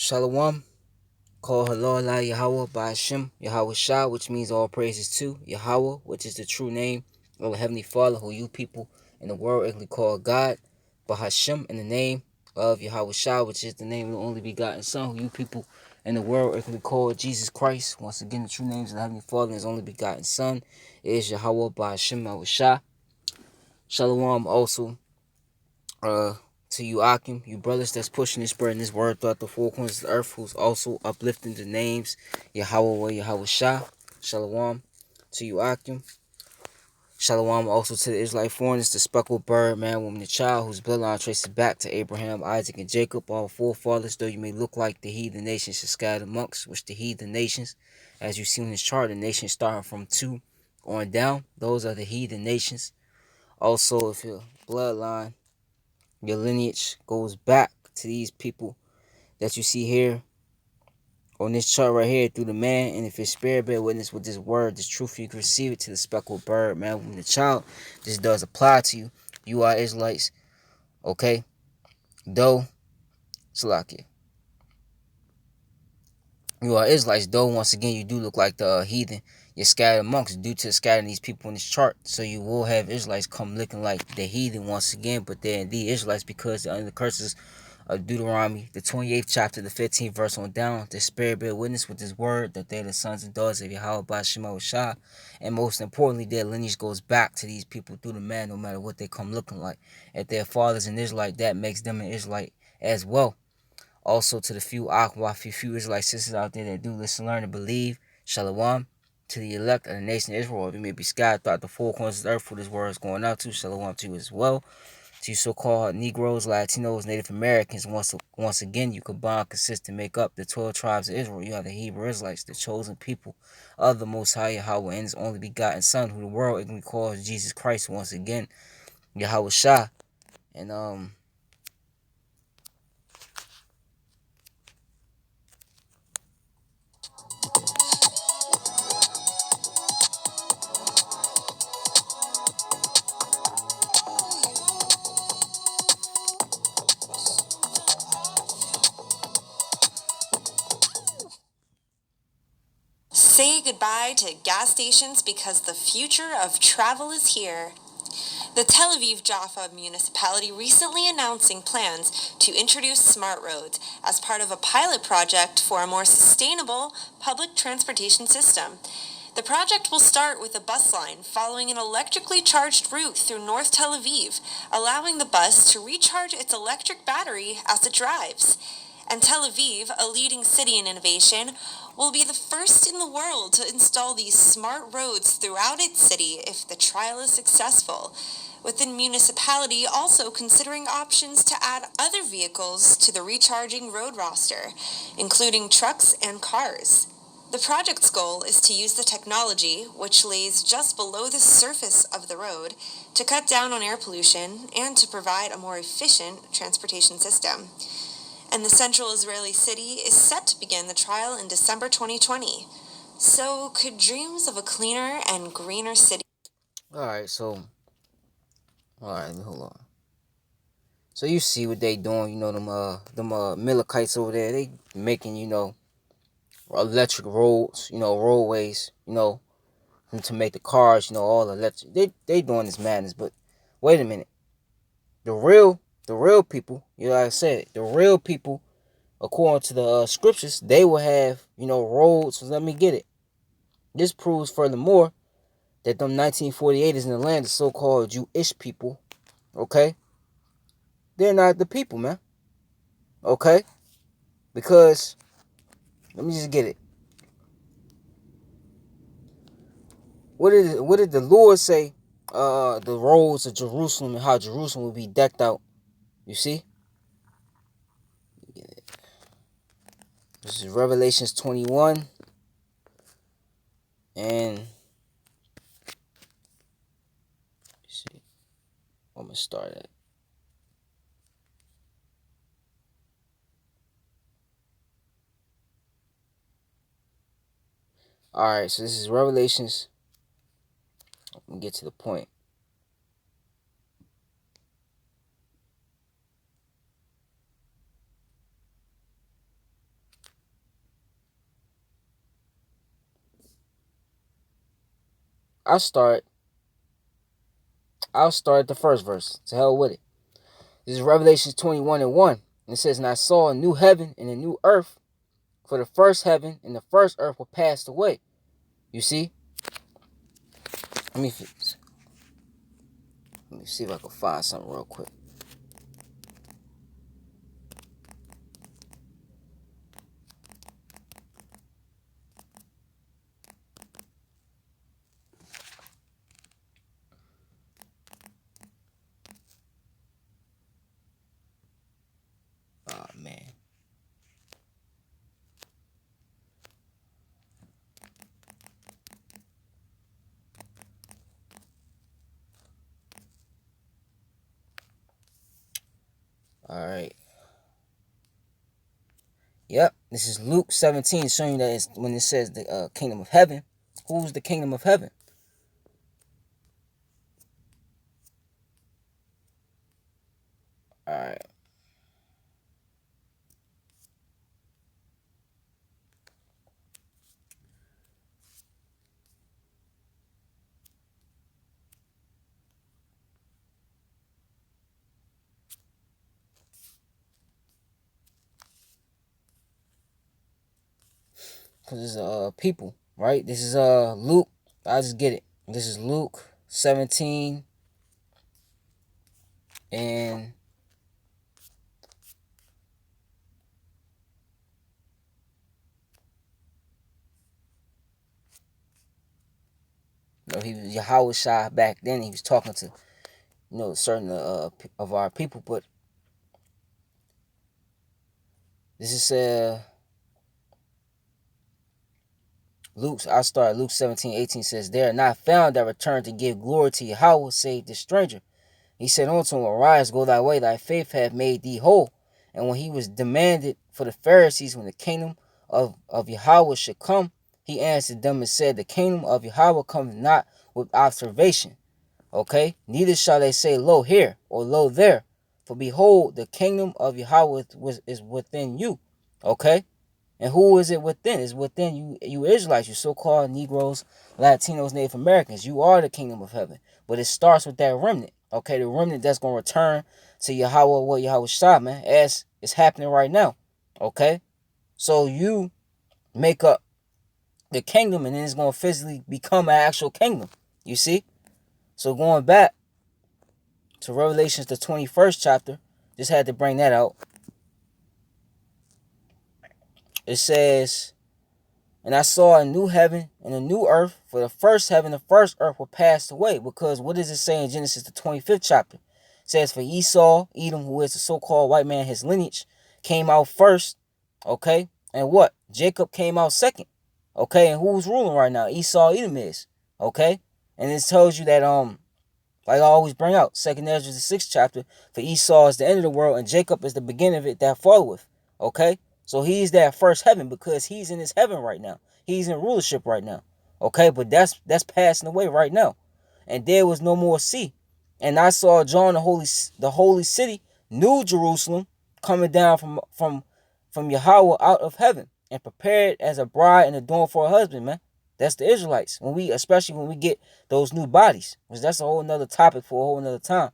Shalom. Call Halal La Yahweh by Hashem, Yahweh Shah, which means all praises to Yahweh, which is the true name of the Heavenly Father, who you people in the world actually call God, by Hashem, in the name of Yahweh Shah, which is the name of the only begotten Son, who you people in the world actually call Jesus Christ. Once again, the true names of the Heavenly Father and His only begotten Son is Yahweh by Hashem, Yahweh Shah. Shalom also uh to you Akim, you brothers that's pushing and spreading this word throughout the four corners of the earth, who's also uplifting the names Yahweh Yahweh Shah. Shalom to you Akim. Shalom also to the Israelite foreigners, the speckled bird, man, woman, and child, whose bloodline traces back to Abraham, Isaac, and Jacob, all forefathers, though you may look like the heathen nations are scattered amongst, which the heathen nations, as you see in this chart, the nations starting from 2 on down, those are the heathen nations. Also, if your bloodline, your lineage goes back to these people that you see here on this chart right here through the man, and if your spirit bear witness with this word, this truth, you can receive it to the speckled bird, man, woman, the child. This does apply to you. You are Israelites, okay? Though, Salakia. You are Israelites, though, once again, you do look like the heathen. You're scattered amongst due to scattering these people in this chart. So you will have Israelites come looking like the heathen once again, but they're indeed Israelites because they're under the curses of Deuteronomy, the 28th chapter, the 15th verse on down. The Spirit bear witness with His word that they're the sons and daughters of Yahweh by Shema Shah. And most importantly, their lineage goes back to these people through the man, no matter what they come looking like. If their father's an Israelite, that makes them an Israelite as well. Also, to the few Aqua, few Israelite sisters out there that do listen, learn, and believe, Shalom. To the elect of the nation of Israel, they may be scattered throughout the four corners of the earth where this word is going out to. Shalom to you as well. To you so-called Negroes, Latinos, Native Americans, once again, you combine, consist, and make up the 12 tribes of Israel. You are the Hebrew Israelites, the chosen people of the Most High Yahweh and His only begotten Son, who the world ignorantly calls Jesus Christ. Once again, Yahweh Shah. And Say goodbye to gas stations because the future of travel is here. The Tel Aviv Jaffa municipality recently announcing plans to introduce smart roads as part of a pilot project for a more sustainable public transportation system. The project will start with a bus line following an electrically charged route through North Tel Aviv, allowing the bus to recharge its electric battery as it drives. And Tel Aviv, a leading city in innovation, will be the first in the world to install these smart roads throughout its city if the trial is successful, with the municipality also considering options to add other vehicles to the recharging road roster, including trucks and cars. The project's goal is to use the technology, which lays just below the surface of the road, to cut down on air pollution and to provide a more efficient transportation system. And the central Israeli city is set to begin the trial in December 2020. So, could dreams of a cleaner and greener city... alright, alright, hold on. So you see what they doing, them Milikites over there, they making, electric roads, roadways, to make the cars, all electric. They doing this madness, but wait a minute. The real people, like I said, the real people, according to the scriptures, they will have, roads. So let me get it. This proves furthermore that them 1948ers in the land, the so-called Jewish people, okay, they're not the people, man. Okay? Because, let me just get it. What did the Lord say? The roads of Jerusalem and how Jerusalem will be decked out. You see? This is Revelations 21. And let's see. I'm gonna start at. Alright, so this is Revelations. Let me get to the point. I start I'll start at the first verse. To hell with it. This is Revelation 21 and 1. And it says, "And I saw a new heaven and a new earth, for the first heaven and the first earth were passed away." You see? Let me let me see if I can find something real quick. Oh man. Alright. Yep. This is Luke 17 showing you that it's, when it says the kingdom of heaven, who's the kingdom of heaven? Alright. Because it's people, right? This is Luke. I just get it. This is Luke 17 and he was Yahweh Shai back then. He was talking to certain of our people, but this is I start Luke 17:18 says, "They are not found that return to give glory to Yahweh, save this stranger." He said unto him, "Arise, go thy way, thy faith hath made thee whole." And when he was demanded for the Pharisees when the kingdom of Yahweh should come, he answered them and said, "The kingdom of Yahweh cometh not with observation." Okay? "Neither shall they say, Lo here, or Lo there. For behold, the kingdom of Yahweh is within you." Okay? And who is it within? It's within you Israelites, you so-called Negroes, Latinos, Native Americans. You are the kingdom of heaven. But it starts with that remnant. Okay, the remnant that's going to return to Yahweh, what Yahweh Shah, man, as it's happening right now. Okay? So you make up the kingdom and then it's going to physically become an actual kingdom. You see? So going back to Revelations, the 21st chapter, just had to bring that out. It says, "And I saw a new heaven and a new earth, for the first heaven and the first earth were passed away." Because what does it say in Genesis, the 25th chapter? It says, "For Esau, Edom, who is the so-called white man, his lineage, came out first." Okay? And what? Jacob came out second. Okay? And who's ruling right now? Esau, Edom is. Okay? And it tells you that, like I always bring out, 2nd Ezra, the 6th chapter, "For Esau is the end of the world, and Jacob is the beginning of it that followeth." Okay? So he's that first heaven because he's in his heaven right now. He's in rulership right now. Okay? But that's passing away right now. "And there was no more sea. And I saw John the holy city, New Jerusalem, coming down from Yahweh out of heaven, and prepared as a bride and adorned for a husband," man. That's the Israelites. Especially when we get those new bodies, because that's a whole nother topic for a whole nother time.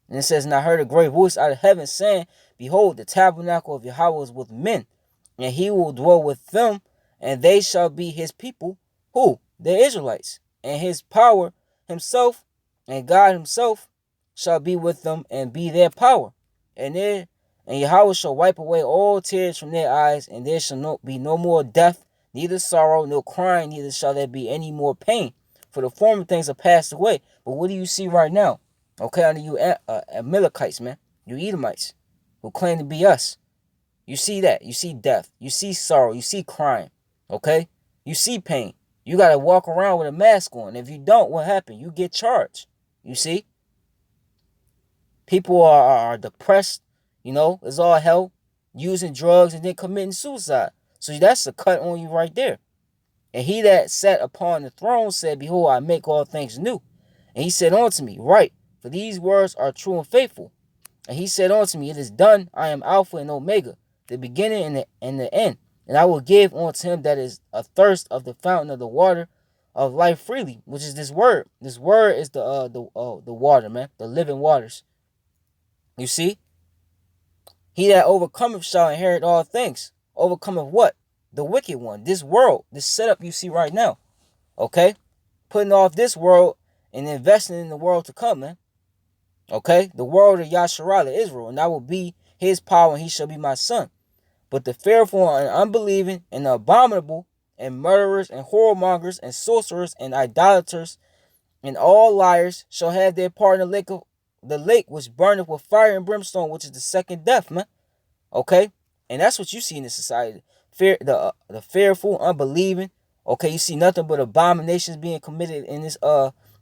And it says, "And I heard a great voice out of heaven saying, Behold, the tabernacle of Yahweh is with men, and he will dwell with them, and they shall be his people." Who? The Israelites. "And his power himself, and God himself, shall be with them and be their power. And Yahweh shall wipe away all tears from their eyes, and there shall be no more death, neither sorrow, nor crying, neither shall there be any more pain. For the former things are passed away." But what do you see right now? Okay, under you Amalekites, man. You Edomites, who claim to be us. You see that. You see death. You see sorrow. You see crying. Okay? You see pain. You got to walk around with a mask on. If you don't, what happened? You get charged. You see? People are depressed. It's all hell. Using drugs and then committing suicide. So that's a cut on you right there. "And he that sat upon the throne said, Behold, I make all things new. And he said unto me, Write, for these words are true and faithful. And he said unto me, It is done. I am Alpha and Omega, the beginning and the end. And I will give unto him that is athirst of the fountain of the water of life freely, which is this word. This word is the water, man, the living waters. You see, he that overcometh shall inherit all things. Overcometh what? The wicked one. This world, this setup you see right now. Okay, putting off this world and investing in the world to come, man. Okay, the world of Yasharala, Israel, and I will be his power, and he shall be my son. But the fearful and unbelieving and the abominable and murderers and whoremongers and sorcerers and idolaters and all liars shall have their part in the lake which burneth with fire and brimstone, which is the second death, man. Okay, and that's what you see in the society. The fearful, unbelieving. Okay, you see nothing but abominations being committed in this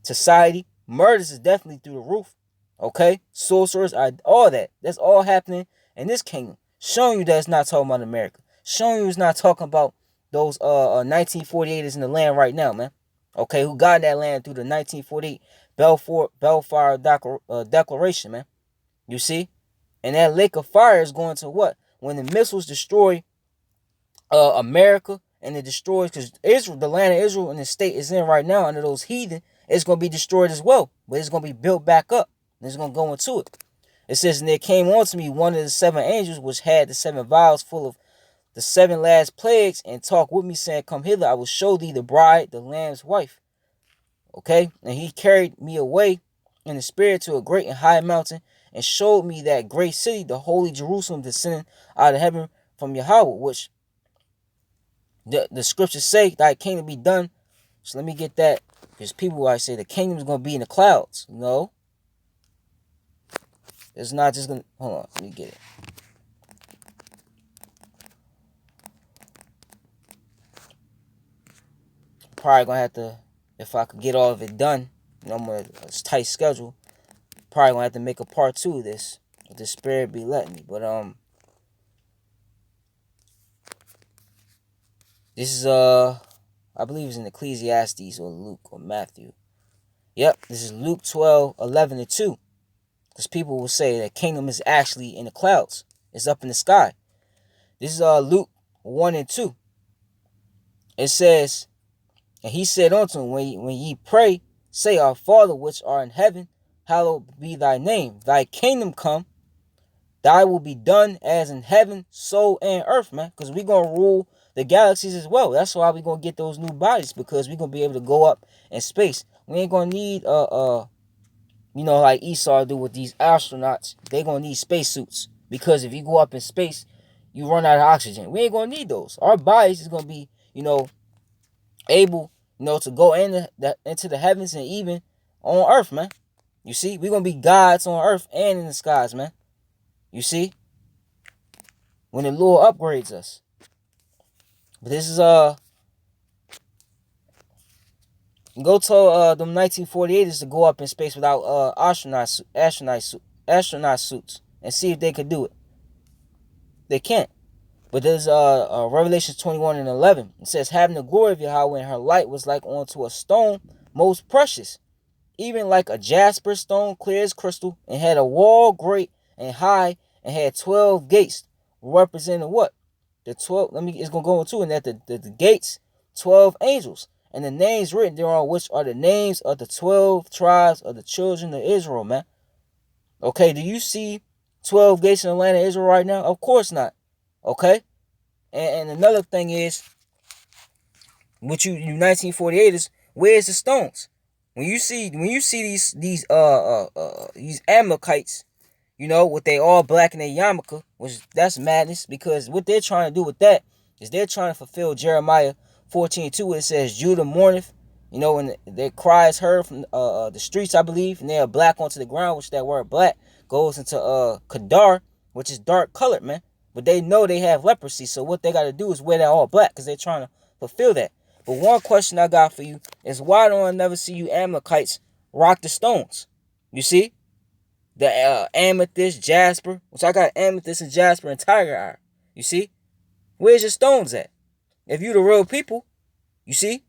society. Murders is definitely through the roof. Okay, sorcerers, all that. That's all happening in this kingdom. Showing you that it's not talking about America. Showing you it's not talking about those 1948ers in the land right now, man. Okay, who got that land through the 1948 Belfire Declaration, man. You see, and that lake of fire is going to what? When the missiles destroy America and it destroys, because Israel, the land of Israel and the state is in right now under those heathen, it's going to be destroyed as well. But it's going to be built back up. And it's going to go into it. It says, and there came unto me one of the seven angels, which had the seven vials full of the seven last plagues, and talked with me, saying, come hither, I will show thee the bride, the lamb's wife. Okay? And he carried me away in the spirit to a great and high mountain, and showed me that great city, the holy Jerusalem, descending out of heaven from Yahweh, which the scriptures say thy kingdom be done. So let me get that, because people I say the kingdom is going to be in the clouds. No, it's not just going to, hold on, let me get it. Probably going to have to, if I could get all of it done, I'm on a tight schedule, probably going to have to make a part 2 of this, if the spirit be letting me. But this is I believe it's in Ecclesiastes or Luke or Matthew. Yep, this is Luke 12:11-2. Because people will say that kingdom is actually in the clouds. It's up in the sky. This is Luke 1:2. It says, and he said unto him, when ye pray, say, our Father which art in heaven, hallowed be thy name. Thy kingdom come, thy will be done as in heaven, so in earth, man. Because we're going to rule the galaxies as well. That's why we're going to get those new bodies, because we're going to be able to go up in space. We ain't going to need, like Esau do with these astronauts. They're going to need spacesuits. Because if you go up in space, you run out of oxygen. We ain't going to need those. Our bodies is going to be, able, to go into the heavens and even on earth, man. You see, we're going to be gods on earth and in the skies, man. You see, when the Lord upgrades us. But this is go tell them 1948ers to go up in space without astronaut suits and see if they could do it. They can't. But there's Revelation 21:11. It says, having the glory of Yahweh, and her light was like unto a stone most precious, even like a jasper stone, clear as crystal, and had a wall great and high, and had 12 gates, representing what? The 12, it's going to go into it, that the gates, 12 angels, and the names written thereon, which are the names of the 12 tribes of the children of Israel, man. Okay, do you see 12 gates in the land of Israel right now? Of course not. Okay? And another thing is, with you 1948ers, where's the stones? When you see these Amalekites, with they all black and they yarmulke, which that's madness, because what they're trying to do with that is they're trying to fulfill Jeremiah 14:2, where it says Judah mourneth, and their cry is heard from the streets, I believe, and they are black onto the ground, which that word black goes into Kadar, which is dark colored, man. But they know they have leprosy, so what they got to do is wear that all black, because they're trying to fulfill that. But one question I got for you is, why don't I never see you Amalekites rock the stones? You see? The amethyst, jasper, which I got amethyst and jasper and tiger eye. You see? Where's your stones at? If you the real people, you see?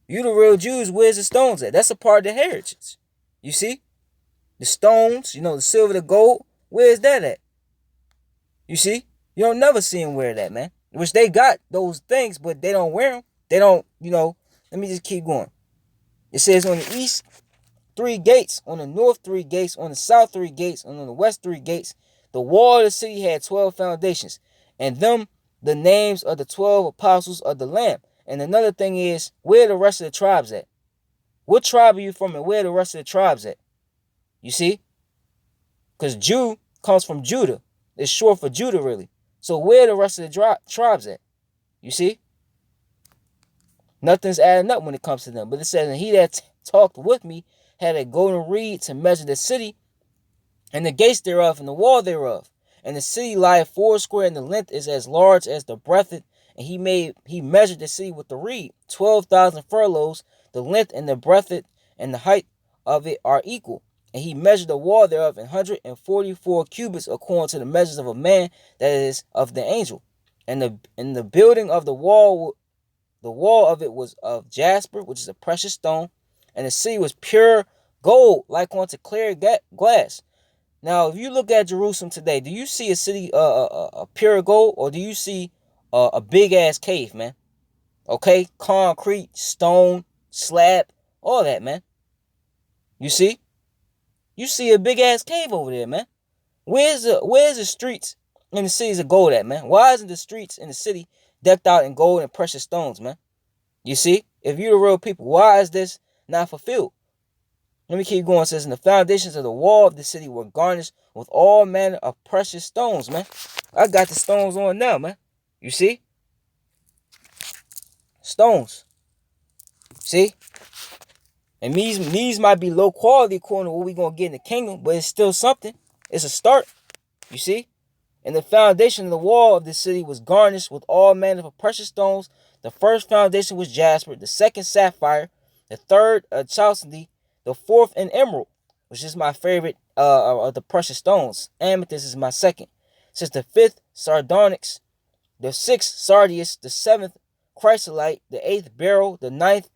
You the real Jews, where's the stones at? That's a part of the heritage. You see? The stones, the silver, the gold, where's that at? You see? You don't never see them wear that, man. Which they got those things, but they don't wear them. They don't, let me just keep going. It says on the east, 3 gates, on the north, 3 gates, on the south, 3 gates, and on the west, 3 gates. The wall of the city had 12 foundations, and them the names of the 12 apostles of the Lamb. And another thing is, where the rest of the tribes at? What tribe are you from, and where the rest of the tribes at? You see? Because Jew comes from Judah. It's short for Judah, really. So where the rest of the tribes at? You see? Nothing's adding up when it comes to them. But it says, and he that talked with me had a golden reed to measure the city, and the gates thereof, and the wall thereof. And the city lieth foursquare, and the length is as large as the breadth. And he measured the city with the reed, 12,000 furlongs. The length and the breadth and the height of it are equal. And he measured the wall thereof 144 cubits, according to the measures of a man, that is of the angel. And the building of the wall of it was of jasper, which is a precious stone, and the city was pure gold, like unto clear glass. Now, if you look at Jerusalem today, do you see a city a pure gold, or do you see a big ass cave, man? Okay, concrete, stone, slab, all that, man. You see a big ass cave over there, man. Where's the streets in the cities of gold at, man? Why isn't the streets in the city decked out in gold and precious stones, man? You see, if you're the real people, why is this not fulfilled? Let me keep going. It says, and the foundations of the wall of the city were garnished with all manner of precious stones, man. I got the stones on now, man. You see? Stones. See? And these might be low quality according to what we're going to get in the kingdom, but it's still something. It's a start. You see? And the foundation of the wall of the city was garnished with all manner of precious stones. The first foundation was jasper, the second sapphire, the third chalcedony, the fourth an emerald, which is my favorite of the precious stones. Amethyst is my second. Since the fifth sardonyx, the sixth sardius, the seventh chrysolite, the eighth beryl, the ninth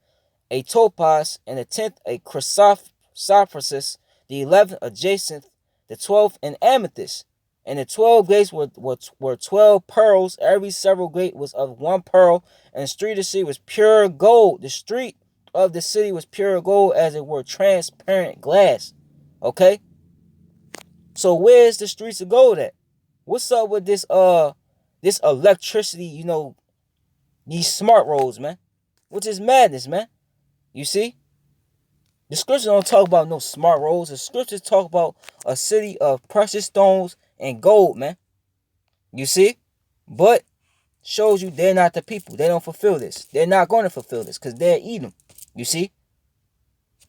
a topaz, and the 10th a chrysoprasus, the 11th a jacinth, the 12th an amethyst. And the 12 gates were 12 pearls. Every several gate was of 1 pearl. And the street of the city was pure gold. The street of the city was pure gold, as it were transparent glass. Okay? So where's the streets of gold at? What's up with this electricity, these smart roads, man? Which is madness, man. You see? The scriptures don't talk about no smart roads. The scriptures talk about a city of precious stones and gold, man. You see? But shows you they're not the people. They don't fulfill this. They're not going to fulfill this because they're Edom. You see?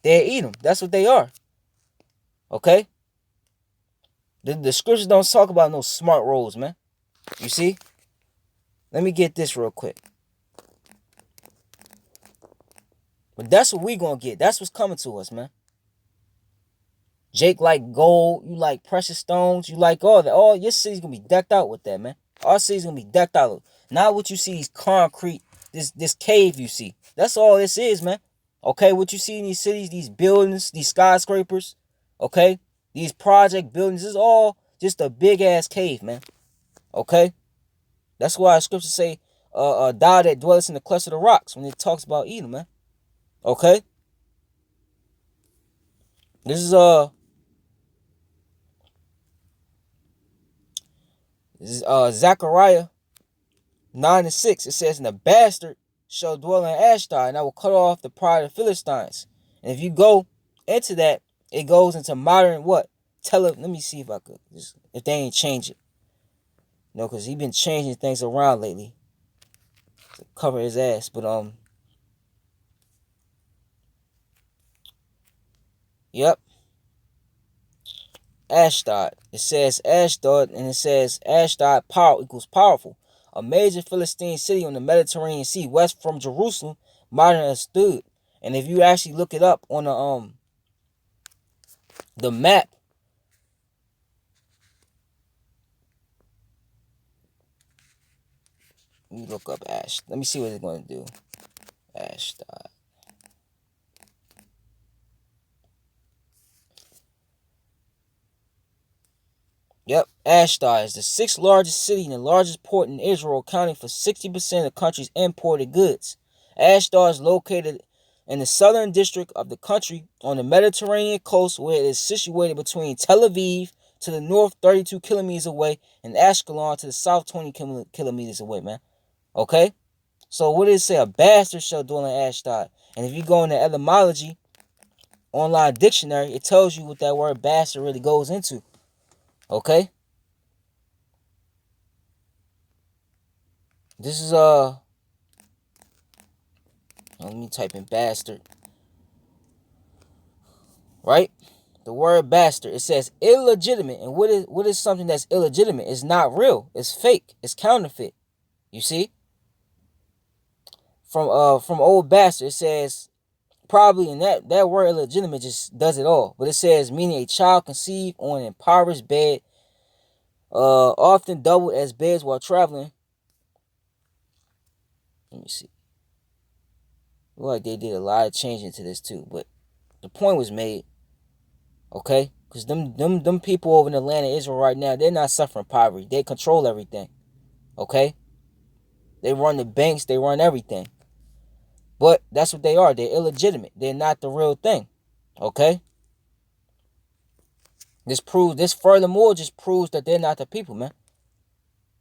They're Edom. That's what they are. Okay? The scriptures don't talk about no smart roads, man. You see? Let me get this real quick. But that's what we gonna get. That's what's coming to us, man. Jake like gold. You like precious stones. You like all that. All your city's gonna be decked out with that, man. Our city's gonna be decked out. Not what you see, these concrete, this cave you see. That's all this is, man. Okay, what you see in these cities, these buildings, these skyscrapers, okay? These project buildings, this is all just a big ass cave, man. Okay? That's why the scriptures say, thou that dwellest in the cluster of the rocks, when it talks about Edom, man. Okay? This is Zechariah 9:6. It says, and the bastard shall dwell in Ashdod, and I will cut off the pride of the Philistines. And if you go into that, it goes into modern what? Let me see if I could, if they ain't change it. No, because he been changing things around lately to cover his ass. But yep. Ashdod. It says Ashdod, and it says Ashdod power equals powerful. A major Philistine city on the Mediterranean Sea, west from Jerusalem, modern stood. And if you actually look it up on the map, let me look up Ash. Let me see what it's going to do. Ashdod. Yep, Ashdod is the sixth largest city and the largest port in Israel, accounting for 60% of the country's imported goods. Ashdod is located in the southern district of the country on the Mediterranean coast, where it is situated between Tel Aviv to the north 32 kilometers away and Ashkelon to the south 20 kilometers away, man. Okay? So what did it say? A bastard shall dwell in Ashdod. And if you go into etymology, online dictionary, it tells you what that word bastard really goes into. Okay? This is let me type in bastard. Right? The word bastard, it says illegitimate. And what is something that's illegitimate? It's not real. It's fake. It's counterfeit. You see? From old bastard, it says probably, and that word illegitimate just does it all. But it says meaning a child conceived on an impoverished bed, often doubled as beds while traveling. Let me see. Look like they did a lot of changing to this too, but the point was made. Okay, because them people over in Atlanta, Israel right now, they're not suffering poverty. They control everything. Okay, they run the banks, they run everything. But that's what they are. They're illegitimate. They're not the real thing. Okay. This furthermore just proves that they're not the people, man.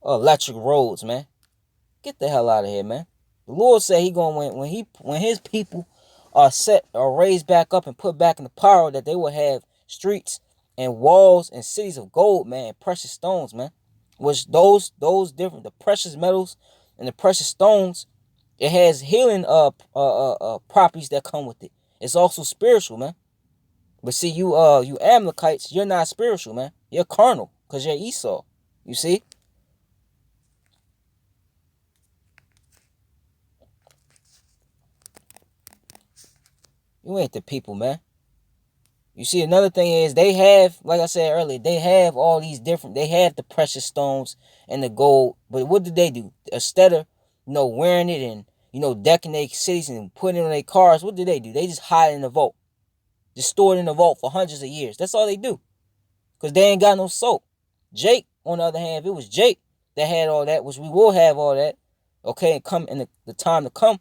Electric roads, man. Get the hell out of here, man. The Lord said he going when his people are set or raised back up and put back in the power, that they will have streets and walls and cities of gold, man, and precious stones, man. Which those different, the precious metals and the precious stones, it has healing properties that come with it. It's also spiritual, man. But see, you Amalekites, you're not spiritual, man. You're carnal, cause you're Esau. You see? You ain't the people, man. You see, another thing is they have, like I said earlier, they have all these different. They have the precious stones and the gold, but what did they do? Instead of wearing it and decking their cities and putting it on their cars, what did they do? They just hide it in the vault, just store it in the vault for hundreds of years. That's all they do, cause they ain't got no soap. Jake, on the other hand, if it was Jake that had all that, which we will have all that, okay, and come in the time to come,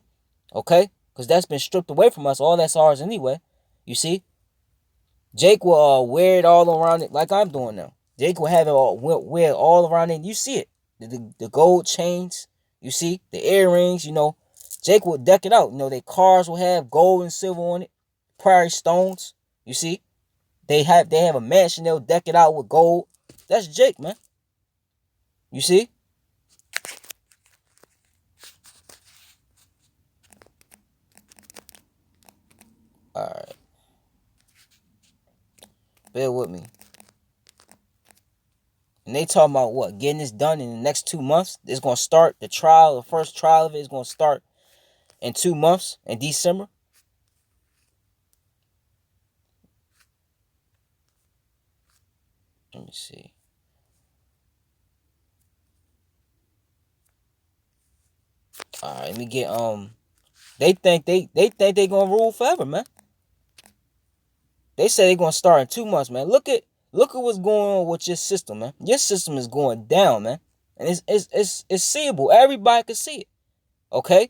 okay, because that's been stripped away from us. All that's ours anyway. You see, Jake will wear it all around it like I'm doing now. Jake will have it all wear it all around it. You see it, the gold chains. You see the earrings. Jake will deck it out. Their cars will have gold and silver on it, prairie stones. You see, they have a mansion. They'll deck it out with gold. That's Jake, man. You see? Alright. Bear with me. And they talking about what? Getting this done in the next 2 months. It's gonna start the trial, the first trial of it is gonna start in 2 months in December. Let me see. Alright, let me get they think they gonna rule forever, man. They say they're gonna start in 2 months, man. Look at what's going on with your system, man. Your system is going down, man. And it's seeable. Everybody can see it. Okay?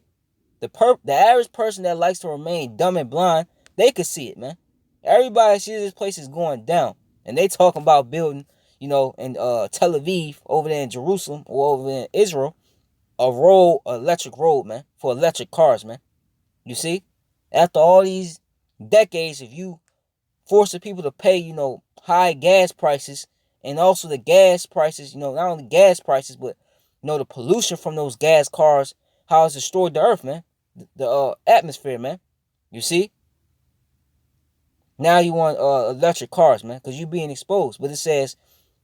The average person that likes to remain dumb and blind, they can see it, man. Everybody sees this place is going down. And they talking about building, in Tel Aviv, over there in Jerusalem, or over in Israel, electric road, man, for electric cars, man. You see? After all these decades, if you force the people to pay, high gas prices, and also the gas prices, not only gas prices, but the pollution from those gas cars, how it's destroyed the earth, man, the atmosphere, man. You see? Now you want electric cars, man, because you being exposed. But it says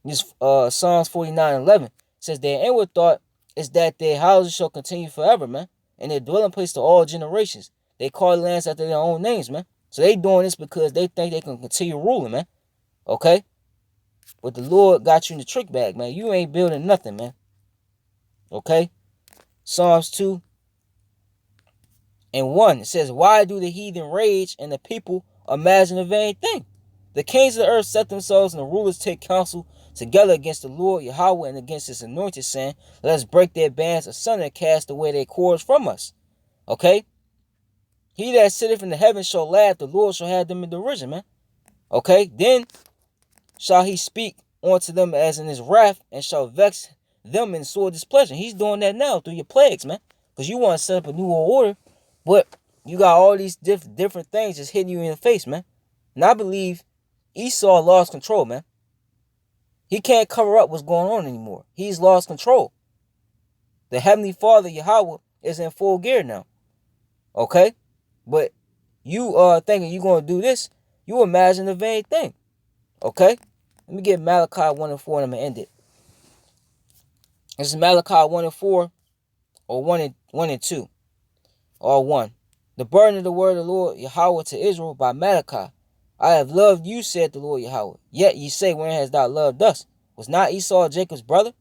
this Psalms 49:11 says their inward thought is that their houses shall continue forever, man, and their dwelling place to all generations. They call the lands after their own names, man. So they doing this because they think they can continue ruling, man. Okay? But the Lord got you in the trick bag, man. You ain't building nothing, man. Okay? Psalms 2:1. It says, why do the heathen rage and the people imagine a vain thing? The kings of the earth set themselves and the rulers take counsel together against the Lord Yahweh and against his anointed, saying, let us break their bands asunder and cast away their cords from us. Okay? He that sitteth in the heavens shall laugh, the Lord shall have them in derision, man. Okay? Then shall he speak unto them as in his wrath, and shall vex them in sore displeasure. He's doing that now through your plagues, man. Because you want to set up a new world order, but you got all these different things just hitting you in the face, man. And I believe Esau lost control, man. He can't cover up what's going on anymore. He's lost control. The Heavenly Father, Yahweh, is in full gear now. Okay? But you thinking you're going to do this, you imagine the vain thing. Okay? Let me get Malachi 1 and 4 and I'm going to end it. This is Malachi 1 and 4 or 1 and 2 or 1. The burden of the word of the Lord Yahweh to Israel by Malachi. I have loved you, said the Lord Yahweh. Yet ye say, wherein hast thou loved us? Was not Esau Jacob's brother?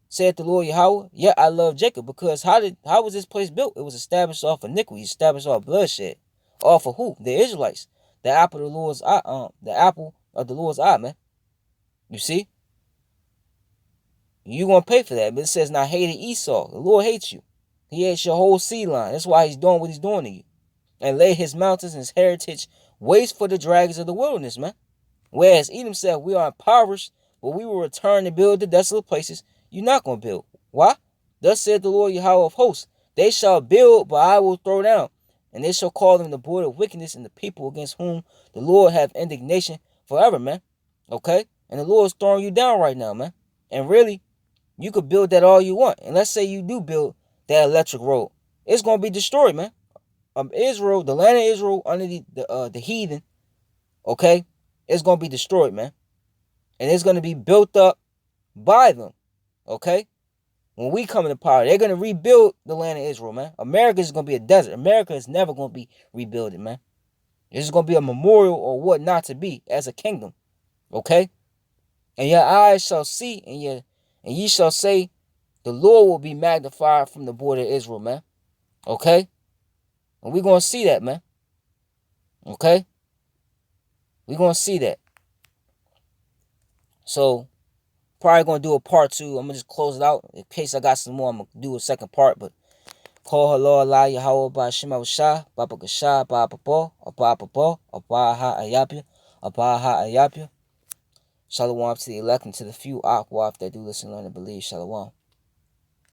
Said the Lord Yahweh. Yet I love Jacob, because how was this place built? It was established off iniquity, established off bloodshed. Off of who? The Israelites. The apple of the Lord's eye, the apple of the Lord's eye, man. You see? You gonna pay for that. But it says, not hated Esau. The Lord hates you. He hates your whole seed line. That's why he's doing what he's doing to you. And lay his mountains and his heritage waste for the dragons of the wilderness, man. Whereas Edom said, we are impoverished, but we will return and build the desolate places you're not going to build. Why? Thus said the Lord Yahweh of hosts, they shall build, but I will throw down. And they shall call them the border of wickedness, and the people against whom the Lord have indignation forever, man. Okay? And the Lord's throwing you down right now, man. And really, you could build that all you want. And let's say you do build that electric road. It's going to be destroyed, man. Israel, the land of Israel under the heathen, okay, it's going to be destroyed, man. And it's going to be built up by them, okay? When we come into power, they're going to rebuild the land of Israel, man. America is going to be a desert. America is never going to be rebuilt, man. This is going to be a memorial or what not to be as a kingdom, okay? And your eyes shall see, and ye shall say, the Lord will be magnified from the border of Israel, man, okay? And we're going to see that, man, okay? We're going to see that. So, probably going to do a part 2. I'm going to just close it out. In case I got some more, I'm going to do a second part. But, call hello, Allah, Yahweh, Ba Shema Shah, Baba Gasha, Ba Papa, Ba Papa, Ba Ha Ayapia, Ba Ha Ayapia. Shalom to the elect and to the few Akwaf that do listen, learn, and believe. Shalom.